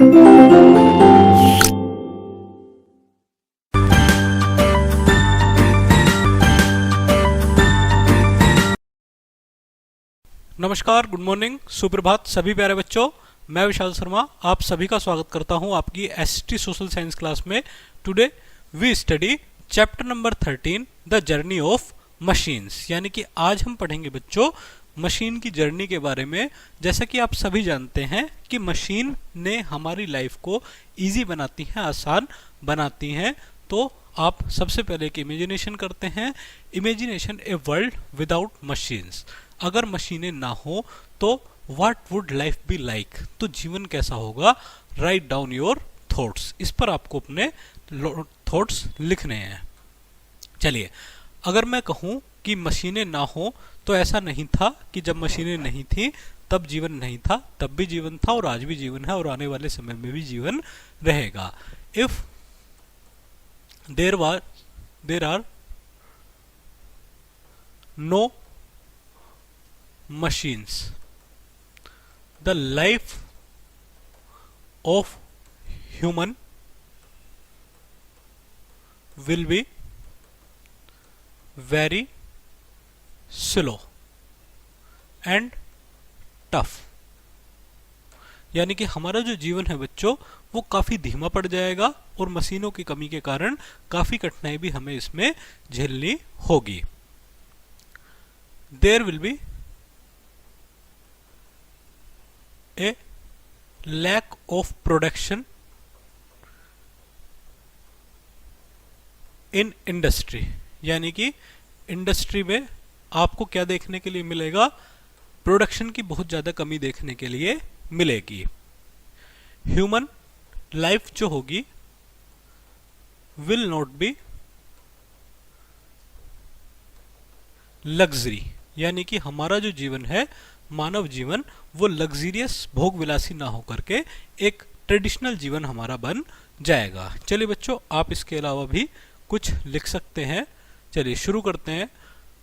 नमस्कार, good morning, सुप्रभात सभी प्यारे बच्चों। मैं विशाल शर्मा आप सभी का स्वागत करता हूं आपकी एसटी सोशल साइंस क्लास में। Today we study chapter number 13 the journey of machines, यानी कि आज हम पढ़ेंगे बच्चों मशीन की जर्नी के बारे में। जैसा कि आप सभी जानते हैं कि मशीन ने हमारी लाइफ को इजी बनाती हैं, आसान बनाती हैं। तो आप सबसे पहले एक इमेजिनेशन करते हैं, imagination a world without machines. अगर मशीनें ना हो तो what would life be like, तो जीवन कैसा होगा। राइट डाउन योर थॉट्स, इस पर आपको अपने थॉट्स लिखने हैं। चलिए, अगर मैं कहूं कि मशीनें ना हो तो ऐसा नहीं था कि जब मशीनें नहीं थी तब जीवन नहीं था, तब भी जीवन था और आज भी जीवन है और आने वाले समय में भी जीवन रहेगा। If there are no machines, the life of human will be very slow and tough। यानी कि हमारा जो जीवन है बच्चों वो काफी धीमा पड़ जाएगा और मशीनों की कमी के कारण काफी कठिनाई भी हमें इसमें झेलनी होगी। There will be a lack of production in industry, यानी कि इंडस्ट्री में आपको क्या देखने के लिए मिलेगा, प्रोडक्शन की बहुत ज्यादा कमी देखने के लिए मिलेगी। ह्यूमन लाइफ जो होगी विल नॉट बी लग्जरी, यानी कि हमारा जो जीवन है मानव जीवन वो लग्जरियस भोग विलासी ना होकर के एक ट्रेडिशनल जीवन हमारा बन जाएगा। चलिए बच्चों, आप इसके अलावा भी कुछ लिख सकते हैं। चलिए शुरू करते हैं।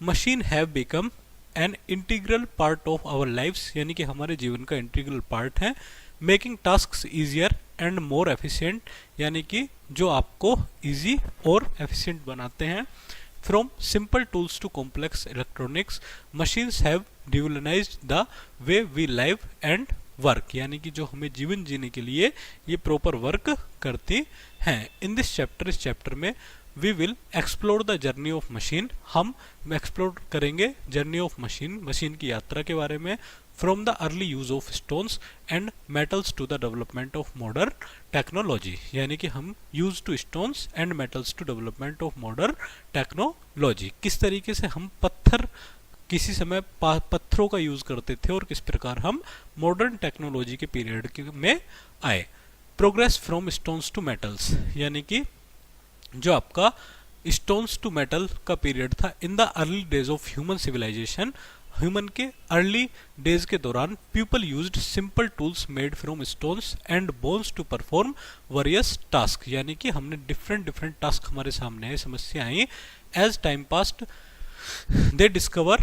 Machine have become an integral part of our lifes, यानी कि हमारे जीवन का इंटीग्रल पार्ट है। Making tasks easier and more efficient, यानी कि जो आपको इजी और एफिशिएंट बनाते हैं। From simple tools to complex electronics, machines have revolutionized the way we live and work, यानी कि जो हमें जीवन जीने के लिए ये प्रॉपर वर्क करती हैं। इन दिस चैप्टर, इस चैप्टर में we will explore the journey of machine, हम एक्सप्लोर करेंगे जर्नी ऑफ मशीन, मशीन की यात्रा के बारे में। From the early use of stones and metals to the development of modern technology, यानी कि हम use to stones and metals to development of modern technology, किस तरीके से हम पत्थर किसी समय पत्थरों का यूज करते थे और किस प्रकार हम मॉडर्न टेक्नोलॉजी के पीरियड में आए। Progress from stones to metals, यानी कि जो आपका स्टोन्स टू मेटल का पीरियड था in the early days of human civilisation, human के अर्ली डेज के दौरान people used simple tools made from stones and bones to perform various task, यानी कि हमने डिफरेंट टास्क हमारे सामने है, समस्या आई। As time passed they discover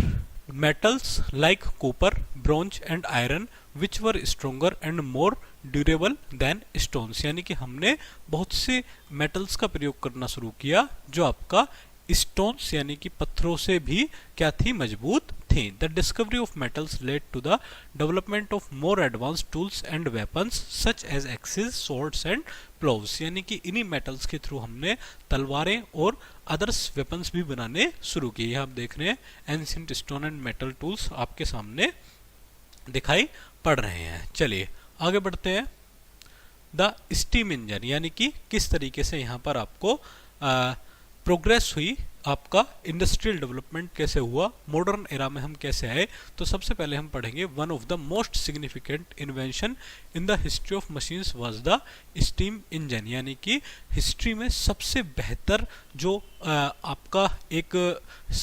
metals like copper, bronze and iron which were stronger and more durable than stones, यानी कि हमने बहुत से मेटल्स का प्रयोग करना शुरू किया जो आपका स्टोन्स यानी कि पत्थरों से भी क्या थी, मजबूत थी। The discovery of metals led to the development of more advance tools and weapons such as axes, swords and ploughs, यानी कि इन्हीं मेटल्स के थ्रू हमने तलवारें और अदर्स वेपन्स भी बनाने शुरू किए। आप देख रहे हैं ancient stone and metal tools आपके सामने दिखाई पड़ रहे हैं। चलिए आगे बढ़ते हैं। द स्टीम इंजन, यानी कि किस तरीके से यहाँ पर आपको प्रोग्रेस हुई, आपका इंडस्ट्रियल डेवलपमेंट कैसे हुआ, मॉडर्न एरा में हम कैसे आए। तो सबसे पहले हम पढ़ेंगे one of the most significant invention in the history of machines was the steam engine, यानी कि हिस्ट्री में सबसे बेहतर जो आपका एक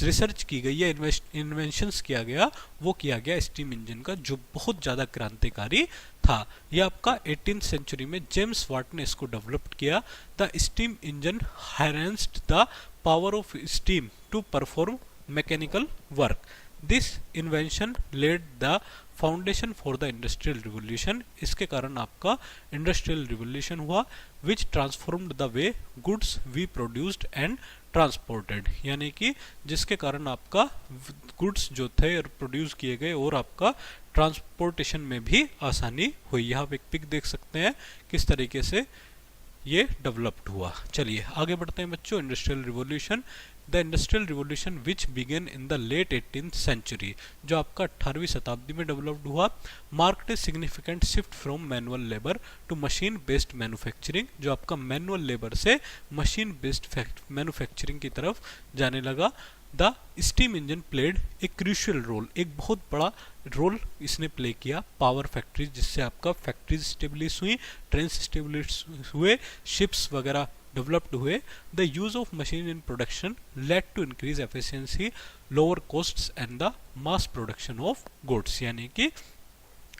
रिसर्च की गई है, इन्वेंशंस किया गया, वो किया गया स्टीम इंजन का, जो बहुत ज़्यादा क्रांतिकारी था। यह आपका 18th सेंचुरी में जेम्स वाट ने इसको डेवलप किया। The steam engine harnessed the power of steam to perform mechanical work. This invention led the foundation for the industrial revolution, इसके कारण आपका इंडस्ट्रियल रिवोल्यूशन हुआ, which transformed the way goods we produced and transported, यानी कि जिसके कारण आपका goods जो थे प्रोड्यूस किए गए और आपका ट्रांसपोर्टेशन में भी आसानी हुई। यहाँ आप एक पिक देख सकते हैं किस तरीके से ये डेवलप्ड हुआ। चलिए आगे बढ़ते हैं बच्चों। Industrial revolution, the industrial revolution which began in the late 18th century, जो आपका 18वीं शताब्दी में डेवलप्ड हुआ, marked a significant shift from manual labour to machine based manufacturing, जो आपका मैनुअल लेबर से मशीन बेस्ड मैन्युफैक्चरिंग की तरफ जाने लगा। The steam engine played a crucial role, एक बहुत बड़ा रोल इसने प्ले किया पावर फैक्ट्रीज, जिससे आपका फैक्ट्रीज स्टेब्लिश हुई, ट्रेन स्टेब्लिश हुए, शिप्स वगैरह डेवलप्ड हुए। The use of machine in production led to increase efficiency, lower costs and the mass production of goods, यानी कि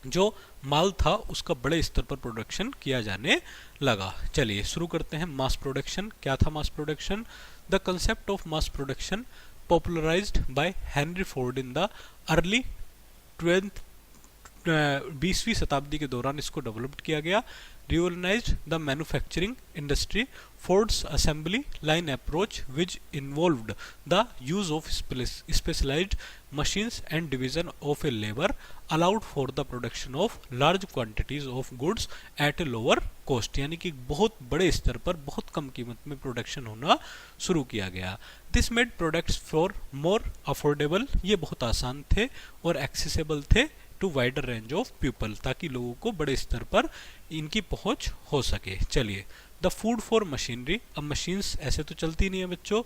जो माल था उसका बड़े स्तर पर प्रोडक्शन किया जाने लगा। चलिए शुरू करते हैं। मास प्रोडक्शन, क्या था mass production? The concept of mass production popularized by Henry Ford in the early 20वीं शताब्दी के दौरान इसको डेवलप्ड किया गया। revolutionized the manufacturing industry. Ford's assembly line approach, which involved the use of specialized machines and division of a labor, allowed for the production of large quantities of goods at a lower cost, यानी कि बहुत बड़े स्तर पर बहुत कम कीमत में production होना शुरू किया गया। This made products for more affordable, ये बहुत आसान थे और accessible थे to wider range of people, ताकि लोगों को बड़े स्तर पर इनकी पहुंच हो सके। चलिए, द फूड फॉर मशीनरी, अब मशीन्स ऐसे तो चलती नहीं है बच्चों,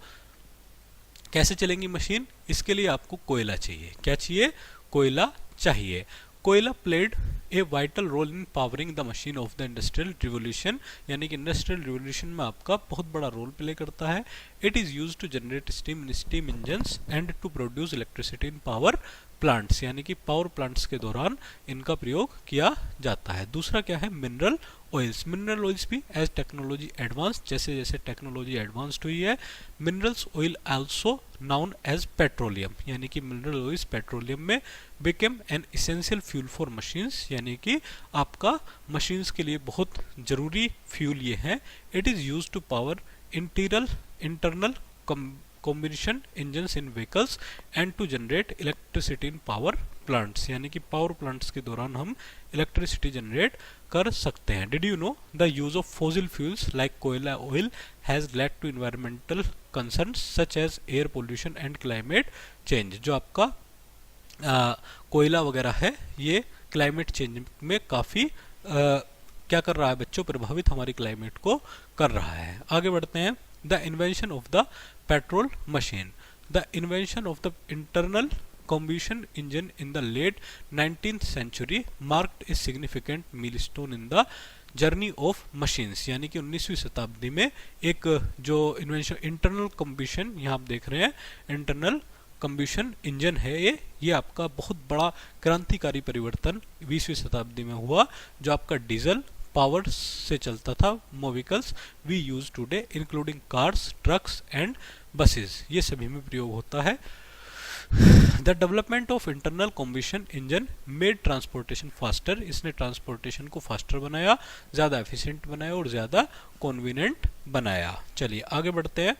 कैसे चलेंगी मशीन? इसके लिए आपको कोयला चाहिए। क्या चाहिए? कोयला चाहिए। कोयला played a vital role in powering the machine of the industrial revolution, यानी कि इंडस्ट्रियल रिवोल्यूशन में आपका बहुत बड़ा रोल प्ले करता है। It is use to generate steam in steam engines and to produce electricity in power plants, यानी कि पावर प्लांट्स के दौरान इनका प्रयोग किया जाता है। दूसरा क्या है? Mineral oils. मिनरल ऑयल्स भी एज टेक्नोलॉजी एडवांस, जैसे जैसे टेक्नोलॉजी एडवांस्ड हुई है, minerals oil also known as petroleum, यानी कि मिनरल ऑयल्स पेट्रोलियम में became an essential fuel for machines, यानी कि आपका मशीन्स के लिए बहुत जरूरी फ्यूल ये है। It is use to power internal combustion engines in vehicles and to generate electricity in power plants, यानी कि पावर प्लांट्स के दौरान हम इलेक्ट्रिसिटी जनरेट कर सकते हैं। Did you know the use of fossil fuels like koyla oil has led to environmental concerns such as air pollution and climate change, जो आपका कोयला वगैरह है ये क्लाइमेट चेंज में काफ़ी क्या कर रहा है बच्चों? प्रभावित हमारी क्लाइमेट को कर रहा है। आगे बढ़ते हैं। The invention of the petrol machine, the invention of the internal combustion engine in the late 19th century marked a significant milestone in the journey of machines, यानी कि 19वीं शताब्दी में एक जो इन्वेंशन इंटरनल कम्बशन, यहाँ आप देख रहे हैं इंटरनल कम्बशन इंजन है, ये आपका बहुत बड़ा क्रांतिकारी परिवर्तन 20वीं शताब्दी में हुआ, जो आपका डीजल पावर से चलता था vehicles we use today including cars, trucks and buses, ये सभी में प्रयोग होता है। The development of internal combustion engine made transportation faster, इसने ट्रांसपोर्टेशन को फास्टर बनाया, ज़्यादा एफिशिएंट बनाया और ज़्यादा कन्वीनियंट बनाया। चलिए आगे बढ़ते हैं।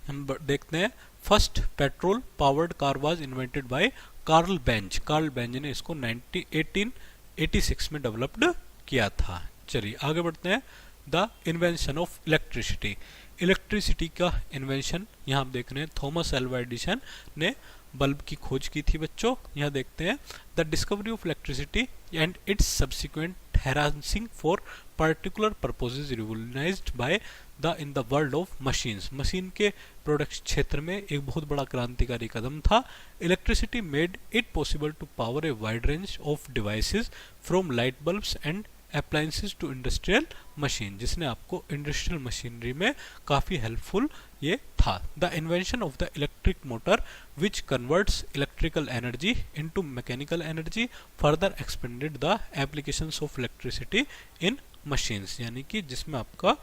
हम देखते हैं। First petrol powered car was invented by Karl Benz. Karl Benz ने इसको 1886 में डेवलप्ड किया था। चलिए आगे बढ़ते हैं। The invention of electricity, electricity का इन्वेंशन यहाँ आप देख रहे हैं थॉमस एल्वा एडिसन ने बल्ब की खोज की थी बच्चों। यहाँ देखते हैं। The discovery of electricity and its subsequent harnessing for particular purposes revolutionised by the in the world of machines, machine के प्रोडक्ट क्षेत्र में एक बहुत बड़ा क्रांतिकारी कदम था। Electricity made it possible to power a wide range of devices from light bulbs and appliances to industrial machine, जिसने आपको इंडस्ट्रियल मशीनरी में काफ़ी हेल्पफुल ये था। The invention of the electric motor which converts electrical energy into mechanical energy further expanded the applications of electricity in machines, यानी कि जिसमें आपका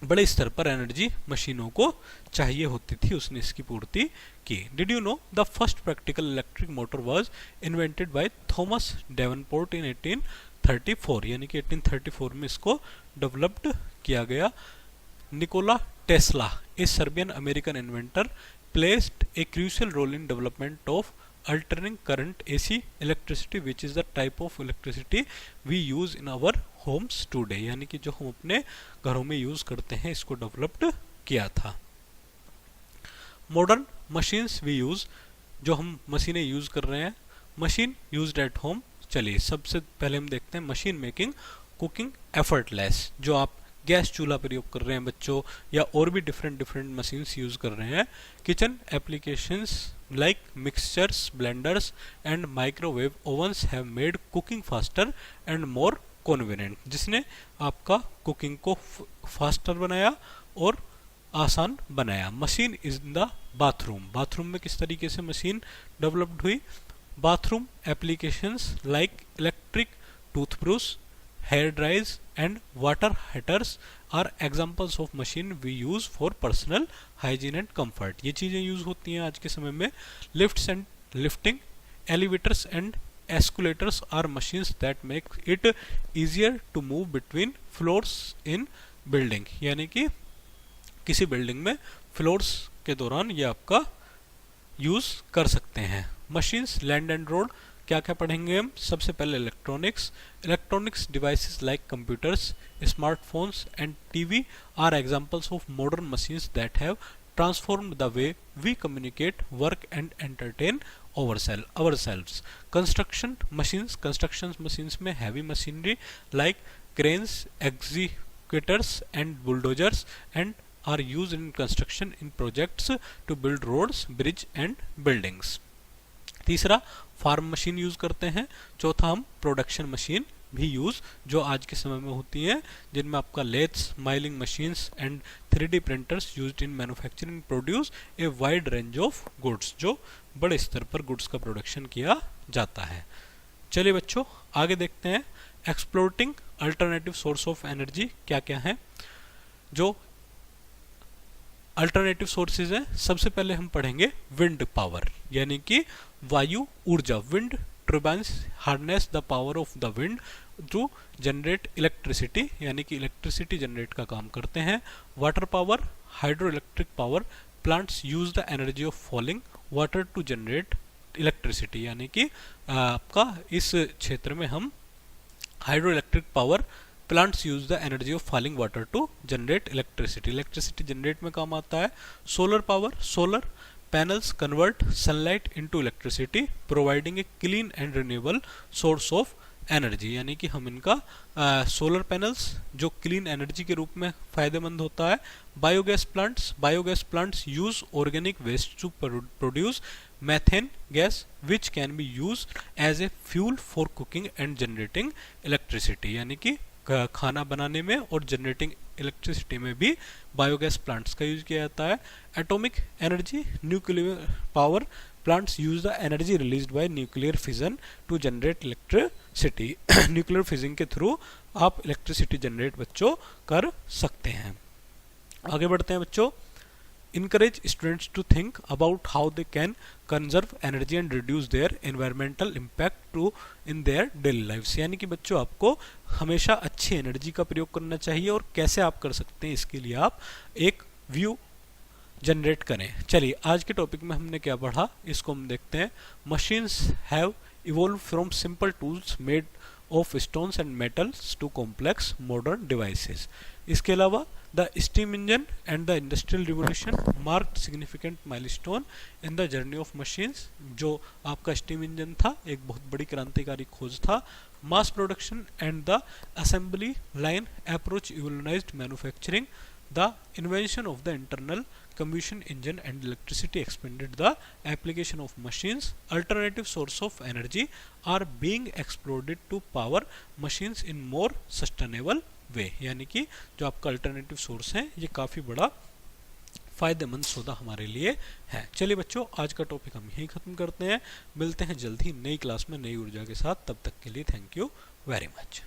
बड़े स्तर पर एनर्जी मशीनों को चाहिए होती थी, उसने इसकी पूर्ति की। Did you know the first practical electric motor was invented by Thomas Davenport in 1834, यानी कि 1834 में इसको डेवलप्ड किया गया। Nikola Tesla, a Serbian American inventor, placed a crucial role in development of alternating current AC electricity which is the type of electricity we use in our homes today, यानी कि जो हम अपने घरों में यूज करते हैं, इसको डेवलप्ड किया था। मॉडर्न मशीन्स वी यूज, जो हम मशीनें यूज कर रहे हैं, मशीन यूज्ड एट होम। चलिए सबसे पहले हम देखते हैं मशीन मेकिंग कुकिंग एफर्टलेस, जो आप गैस चूल्हा प्रयोग कर रहे हैं बच्चों, या और भी डिफरेंट मशीन्स यूज कर रहे हैं। Kitchen applications like mixtures, blenders and microwave ovens have made cooking faster and more convenient, जिसने आपका कुकिंग को फास्टर बनाया और आसान बनाया। Machine is in the bathroom, bathroom में किस तरीके से मशीन डेवलप्ड हुई। Bathroom applications like electric toothbrush, hair dryers and water heaters are examples of machine we use for personal hygiene and comfort। ये चीज़ें यूज होती हैं आज के समय में। Lifts and lifting, elevators and escalators are machines that make it easier to move between floors in building, यानी कि किसी बिल्डिंग में फ्लोर्स के दौरान ये आपका यूज कर सकते हैं। मशीन्स लैंड एंड रोड, क्या क्या पढ़ेंगे हम। सबसे पहले electronics, electronics devices like computers, smartphones and TV are examples of modern machines that have transformed the way we communicate, work and entertain ourselves। Construction machines, construction machines में heavy machinery like cranes, excavators and bulldozers and are used in construction in projects to build roads, bridge and buildings। तीसरा farm machine use करते हैं। चौथा हम production machine भी use, जो आज के समय में होती हैं, जिनमें आपका lathes, milling machines and 3D printers used in manufacturing produce a wide range of goods, जो बड़े स्तर पर गुड्स का प्रोडक्शन किया जाता है। चलिए बच्चों आगे देखते हैं। Exploiting alternative source of energy क्या क्या है, जो अल्टरनेटिव सोर्सेज हैं। सबसे पहले हम पढ़ेंगे विंड पावर, यानी कि वायु ऊर्जा। Wind turbines harness the power of the wind to generate electricity, यानी कि इलेक्ट्रिसिटी जनरेट का काम करते हैं। Water power, hydro electric power, plants use the energy of falling water to generate electricity, यानी कि आपका इस क्षेत्र में हम hydro electric power, plants use the energy of falling water to generate electricity, electricity generate में काम आता है। Solar power, solar panels convert sunlight into electricity providing a clean and renewable source of energy, यानी कि हम इनका solar panels जो clean energy के रूप में फायदेमंद होता है। Biogas plants, biogas plants use organic waste to produce methane gas which can be used as a fuel for cooking and generating electricity, यानी कि खाना बनाने में और जनरेटिंग इलेक्ट्रिसिटी में भी बायोगैस प्लांट्स का यूज किया जाता है। Atomic energy, nuclear power plants use the energy released by nuclear fission to generate electricity. Nuclear fission के थ्रू आप इलेक्ट्रिसिटी जनरेट बच्चों कर सकते हैं। आगे बढ़ते हैं बच्चों। Encourage students to think about how they can conserve energy and reduce their environmental impact to in their daily lives, यानी कि बच्चों आपको हमेशा अच्छी एनर्जी का प्रयोग करना चाहिए, और कैसे आप कर सकते हैं इसके लिए आप एक व्यू जनरेट करें। चलिए आज के टॉपिक में हमने क्या पढ़ा इसको हम देखते हैं। Machines have evolve from simple tools made of stones and metals to complex modern devices. इसके अलावा the steam engine and the industrial revolution marked significant milestone in the journey of machines. जो आपका स्टीम इंजन था एक बहुत बड़ी क्रांतिकारी खोज था। Mass production and the assembly line approach revolutionized manufacturing. The invention of the internal combustion engine and electricity expanded the application of machines. Alternative source of energy are being explored to power machines in more sustainable way, यानी कि जो आपका alternative source है ये काफ़ी बड़ा फ़ायदेमंद सौदा हमारे लिए है। चलिए बच्चों आज का टॉपिक हम यहीं ख़त्म करते हैं। मिलते हैं जल्द ही नई क्लास में नई ऊर्जा के साथ। तब तक के लिए थैंक यू वेरी मच।